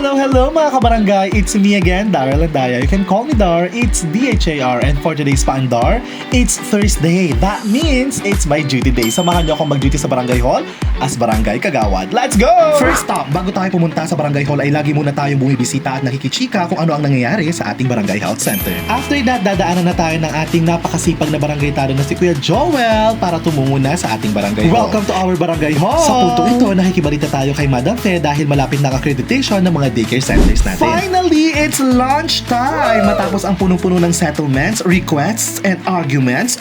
Hello mga kabarangay! It's me again, Daryl Landaya. You can call me Dar. It's DHAR. And for today's Pandar, it's Thursday. That means it's my duty day. Samahan niyo akong mag-duty sa Barangay Hall as Barangay Kagawad. Let's go! First stop, bago tayo pumunta sa Barangay Hall ay lagi muna tayong bumibisita at nakikichika kung ano ang nangyayari sa ating Barangay Health Center. After that, dadaanan na tayo ng ating napakasipag na barangay tado na si Kuya Joel para tumungo na sa ating Barangay Hall. Welcome to our Barangay Hall! Sa puntong ito, nakikibalita tayo kay Madam Fe dahil malapit na ang accreditation ng mga daycare centers natin. Finally, it's lunch time! Matapos ang punong-puno ng settlements, requests, and arguments.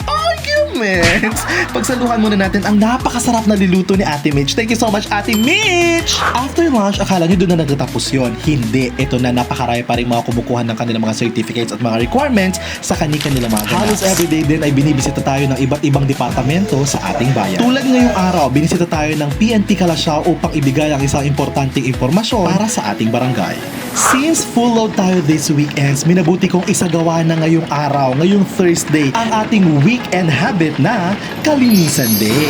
Pagsaluhan muna natin ang napakasarap na niluto ni Ate Mitch. Thank you so much, Ate Mitch! After lunch, akala nyo doon na nagtatapos yun. Hindi. Ito na napakarami pa rin mga kumukuha ng kanilang mga certificates at mga requirements sa kanilang mga ganas. Halos everyday din ay binibisita tayo ng iba't ibang departamento sa ating bayan. Tulad ngayong araw, binisita tayo ng PNP Kalasyaw upang ibigay ang isang importanteng impormasyon para sa ating barangay. Since full load tayo this weekends, minabuti kong isagawa na ngayong araw, ngayong Thursday, ang ating weekend habit na Kalinisan Day.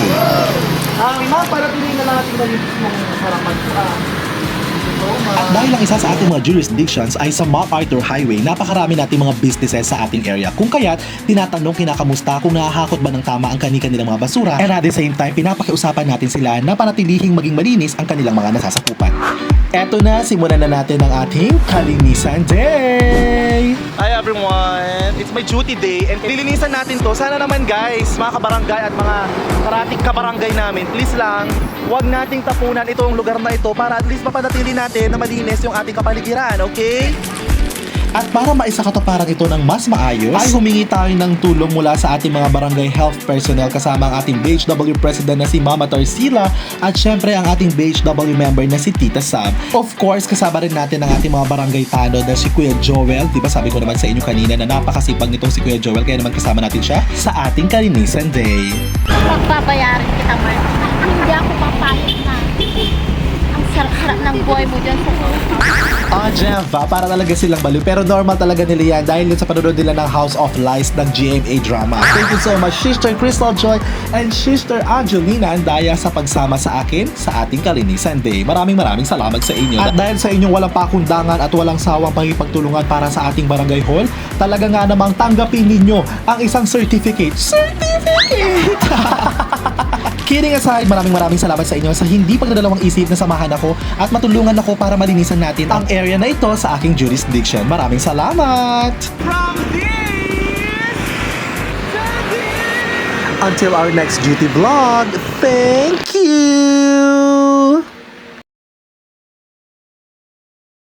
Para tuloy na natin malinis ng harapan ko. At dahil ang isa sa ating mga jurisdictions ay sa MacArthur Highway, napakarami nating mga businesses sa ating area. Kung kaya't, tinatanong kinakamusta kung nakahakot ba ng tama ang kanilang mga basura. And at the same time, pinapakiusapan natin sila na panatilihing maging malinis ang kanilang mga nasasakupan. Eto na, simulan na natin ang ating Kalinisan Day! Hi everyone! It's my duty day and lilinisan natin to. Sana naman guys, mga kabarangay at mga karating kabarangay namin, please lang, huwag nating tapunan itong lugar na ito para at least mapanatili natin na malinis yung ating kapaligiran, okay? At para maisakatuparan ito ng mas maayos, ay humingi tayo ng tulong mula sa ating mga barangay health personnel kasama ang ating BHW President na si Mama Tarsila at syempre ang ating BHW member na si Tita Sam. Of course, kasama rin natin ang ating mga barangay tanod na si Kuya Joel. Diba sabi ko naman sa inyo kanina na napakasipag nitong si Kuya Joel, kaya naman kasama natin siya sa ating Kalinisan Day. Pagbabayarin kita, Mark. Hindi ako papayag na. Ang sarap-sarap ng buhay mo dyan sa kuha. Jeva, para talaga silang baliw. Pero normal talaga nila yan dahil yun sa panonood nila ng House of Lies ng GMA drama. Thank you so much, Sister Crystal Joy and Sister Angelina Andaya sa pagsama sa akin sa ating Kalinisan Day. Maraming salamat sa inyo. At dahil sa inyong walang pakundangan at walang sawang pangipagtulungan para sa ating Barangay Hall, talaga nga namang tanggapin ninyo ang isang certificate. Kidding aside, maraming salamat sa inyo sa hindi pagdadalawang isip na samahan ako at matulungan ako para malinisan natin ang area na ito sa aking jurisdiction. Maraming salamat! From this to this. Until our next duty vlog, thank you!